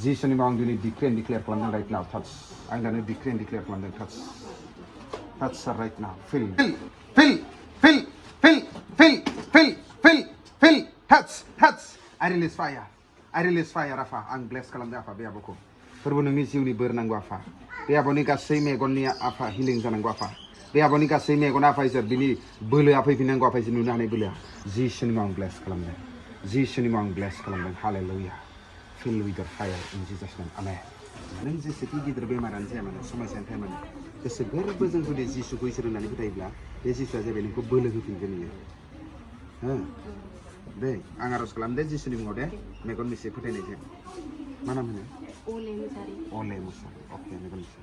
जिसुनि मुङाव दिनै डिक्लेयार खालामदों right now touch आं दानो डिक्लेयार खालामदों touch sir right now fill touch I release fire apa आं bless खालामदों apa be aboko फोरबो नोंनि जिउनि बोर नांगौ आफा बे आब'नि गासै मेगननि आफा हिलिं जानांगौ आफा बे आब'नि गासै मेगन आफा इसोर बिनि बोलोआ फैफिननांगौ आफा इसोर नुनो हानाय बोलोआ जिसुनि मुङाव आं ब्लेस खालामदों hallelujah fill with your fire in Jesus name amen नों जेसेखि गिदिर बेमारानो जाया मानो समायसायानो थाया मानो गोसो गोरबोजों जुदि जिसुखौ इसोर होननानै फोथायोब्ला बे जिसुआ जाबाय नोंखौ बोलो होफिनगोन इयो दे आं आरज खालामदे जिसुनि मुङाव दे मेगन मिसे फोथायनायजों मा नाम होनो Ole Musahaरि oke मेगन मिसे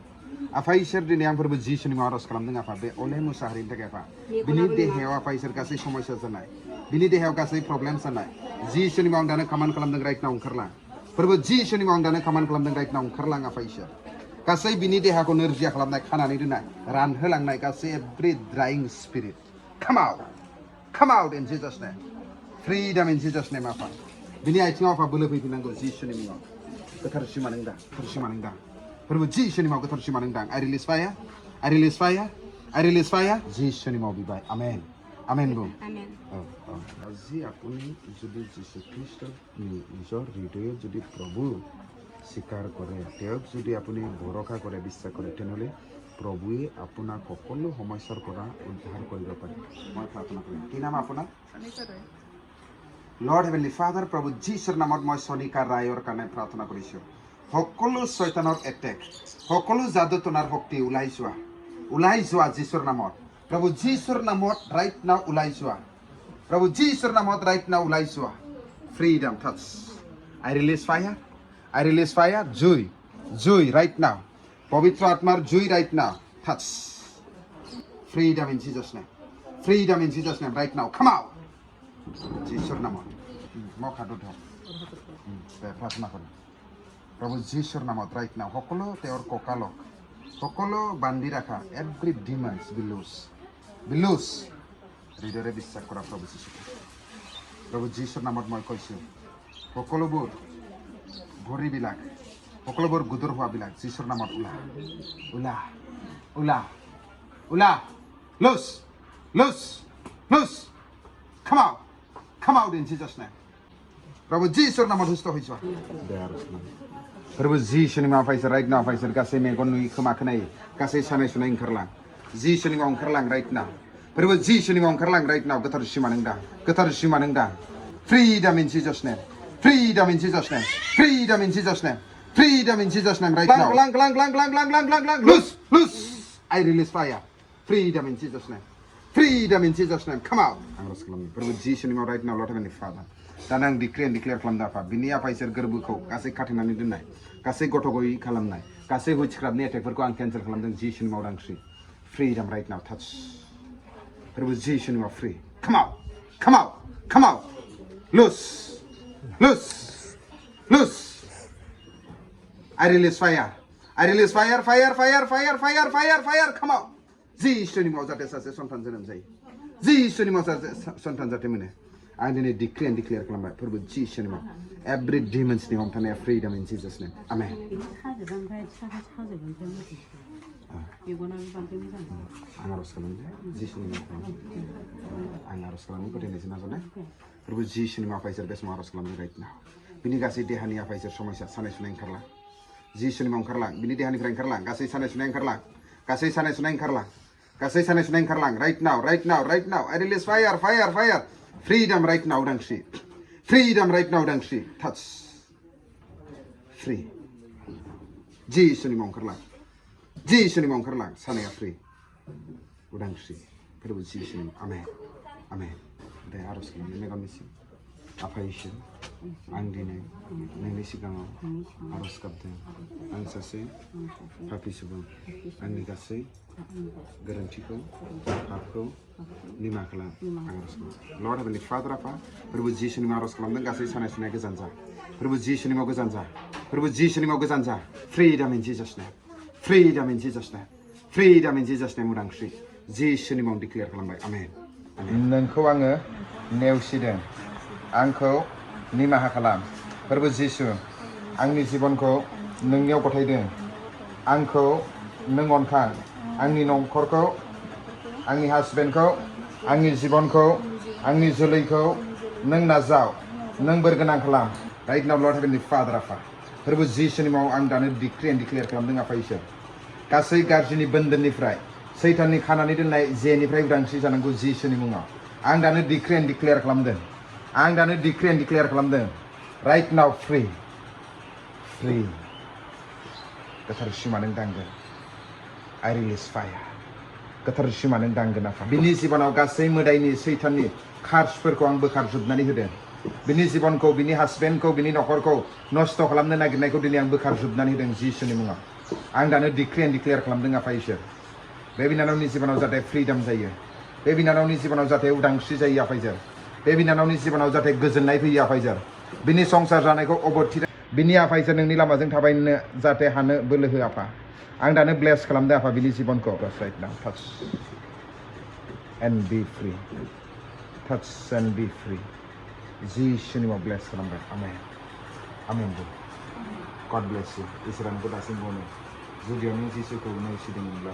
आफा इसोर दिनै आं फोरबो जिसुनि मुङाव आरज खालामदों आफा बे अले मुसाहारिनि थाखाय आफा बिनि देहायाव आफा इसोर गासै समस्या जानाय बिनि देहायाव गासै प्रब्लेम जानाय जिसुनि मुङाव आं दानो खामान खालामदों राइट नाव ओंखारलां फोरबो जिसुनि मुङाव आं दानो खामान खालामदों राइट नाव ओंखारलां आफा इसोर गासै बिनि देहाखौ नोरजिया खालामनाय खानानै दोननाय रानहोलांनाय गासै every drying spirit come out in Jesus name freedom in Jesus name आफा बिनि आथिङाव आफा बोलो फैफिननांगौ जिसुनि मुङाव गोथार सिमा नों दा फोरबो जिसुनि मुङाव गोथार सिमा नों दा I release fire जिसुनि मुङाव बिबाय amen बुं আজি আপুনি যদি যীশু খ্ৰীষ্টক নিজৰ হৃদয়ত যদি প্ৰভু স্বীকাৰ কৰে তেওঁক যদি আপুনি ভৰসা কৰে বিশ্বাস কৰে তেনেহ'লে প্ৰভুৱে আপোনাক সকলো সমস্যাৰ পৰা উদ্ধাৰ কৰিব পাৰে মই প্ৰাৰ্থনা কৰিম কি নাম আপোনাৰ Lord Heavenly Father প্ৰভু যীশুৰ নামত মই সনিকা ৰায়ৰ কাৰণে প্ৰাৰ্থনা কৰিছো সকলো শয়তানৰ এটেক সকলো যাদুটনাৰ শক্তি ওলাই যোৱা যীশুৰ নামত প্ৰভু যীশুৰ নামত ৰাইট নাও ওলাই যোৱা প্ৰভু যীশুৰ নামত ৰাইট নাও ওলাই যোৱা freedom touch I release fire Jui right now পবিত্ৰ আত্মাৰ জুই right now touch freedom in Jesus name right now come out যীশুৰ নামত মোক হাতত ধৰ প্ৰাৰ্থনা কৰিম প্ৰভু যীশুৰ নামত right now সকলো তেওঁৰ কঁকালক সকলো বান্ধি ৰাখা every demons be loose হৃদয়ৰে বিশ্বাস কৰা প্ৰভু যীশুৰ নামত মই কৈছোঁ সকলোবোৰ ভৰিবিলাক সকলোবোৰ গুদৰ হোৱাবিলাক যীশুৰ নামত OLA loose come out in Jesus name প্ৰভু যীশুৰ নামত সুস্থ হৈ যোৱা फोरबो जिसुनि मुङाव फाइसर राइट नाव फाइसर गासै मेगन नुयि खोमा खोनायै गासै सानाय सुनाय ओंखारलां जिसुनि मुङाव ओंखारलां राइट नाव फोरबो जिसुनि मुङाव ओंखारलां राइट नाव गोथार सिमा नों दा freedom in Jesus name right now loose I release fire freedom in Jesus name come out आं रस खालामनि फोरबो जिसुनि मुङाव राइट नाव Lord Heavenly Father दाना आं डिक्लेयार खालामदों आफा बिनि आफा इसोर गोरबोखौ गासै खाथेनानै दोननाय गासै गथ' गैयै खालामनाय गासै हुइचक्राफ्टनि एटेकफोरखौ आं केन्सेल खालामदों जिसुनि मुङाव आं free freedom right now touch फोरबो जिसुनि मुङाव free come out loose I release fire come out जिसुनि मुङाव जाहाथे सासे सन्तान जोनोम जायो जिसुनि मुङाव सासे सन्तान जाहाथे मोनो आं दिनै डिक्लेयार खालामबाय फोरबो जिसुनि मुङाव every demonsनि हमथानाया freedom in Jesus name amen आं आरज खालामदों जिसुनि मुङाव आं आरज खालामनो फोथायनायसो नाजानाय फोरबो जिसुनि मुङाव फाइसर बे समाव आरज खालामदों राइट नाव बिनि गासै देहानि आफा इसोर समयसा सानाय सुनाय ओंखारलां जिसुनि मुङाव ओंखारलां बिनि देहानिफ्राय ओंखारलां गासै सानाय सुनाय ओंखारलां गासै सानाय सुनाय ओंखारलां गासै सानाय सुनाय ओंखारलां right now I release fire freedom right now उदांस्रि freedom right now उदांस्रि touch free जिसुनि मुङाव ओंखारलां जिसुनि मुङाव ओंखारलां सानाया free उदांस्रि फोरबो जिसुनि आमेन आमेन दे आरज खालामनो मेगन मिसि आफा इसोर आं दिनै नोंनि सिगाङाव आरज गाबदों आं सासे पापि सुबुं आंनि गासै गोरोन्थिखौ पापखौ निमाहा खालाम आं आरज खालामो लर्ड हेभेनलि फादार आफा फोरबो जिसुनि मुङाव आरज खालामदों गासै सानाय सुनाया गोजान जा फोरबो जिसुनि मुङाव गोजान जा फोरबो जिसुनि मुङाव गोजान जा freedom in Jesus name freedom in Jesus name freedom in Jesus name उदांस्रि जिसुनि मुङाव डिक्लेयार खालामबाय आमेन नोंखौ आङो नेवसिदों आंखौ निमाहा खालाम फोरबो जिसु आंनि जिबनखौ नोंनियाव गथायदों आंखौ नों अनखां आंनि नखरखौ आंनि हासबेन्डखौ आंनि जिबनखौ आंनि जोलैखौ नों नाजाव नों बोरगोनां खालाम राइट नाउ लर्ड हेभेनलि फादार आफा फोरबो जिसुनि मुङाव आं दानो डिक्रि एन्ड डिक्लेयार खालामदों आफा इसोर गासै गाज्रिनि बोन्दोननिफ्राय सैताननि खानानै दोननाय जेनिफ्राय उदांस्रि जानांगौ जिसुनि मुङाव आं दानो डिक्रि एन्ड डिक्लेयार खालामदों आं दानो डिक्रि एन्ड डिक्लेयार खालामदों राइट नाउ फ्रि गोथार सिमा नों दांगोन आइ रिलिज फायार गोथार सिमा नों दांगोन आफा बिनि जिबनाव गासै मोदायनि सैताननि खार्सफोरखौ आं बोखारजोबनानै होदों बिनि जिबनखौ बिनि हासबेन्डखौ बिनि नखरखौ नस्थ' खालामनो नागिरनायखौ दिनै आं बोखारजोबनानै होदों जिसुनि मुङाव आं दानो डिक्रि एन्ड डिक्लेयार खालामदों आफा इसोर बे बिनानावनि जिबनाव जाहाथे फ्रिडम जायो बे बिनानावनि जिबनाव जाहाथे उदांस्रि जायो आफा इसोर बे बिनानावनि जिबनाव जाहाथे गोजोननाय फैयो आफा इसोर बिनि संसार जानायखौ अबरथि बिनि आफा इसोर नोंनि लामाजों थाबायनो जाहाथे हानो बोलो हो आफा आं दानो ब्लेस खालामदों आफा बिनि जिबनखौ right now touch and be free touch and be free जिसुनि मुङाव ब्लेस खालामबाय आमेन आमेन गड ब्लेस इउ इसोरा नोंखौ दासिम बुङो जुदियाव नों जिसुखौ नेवसिदोंमोनब्ला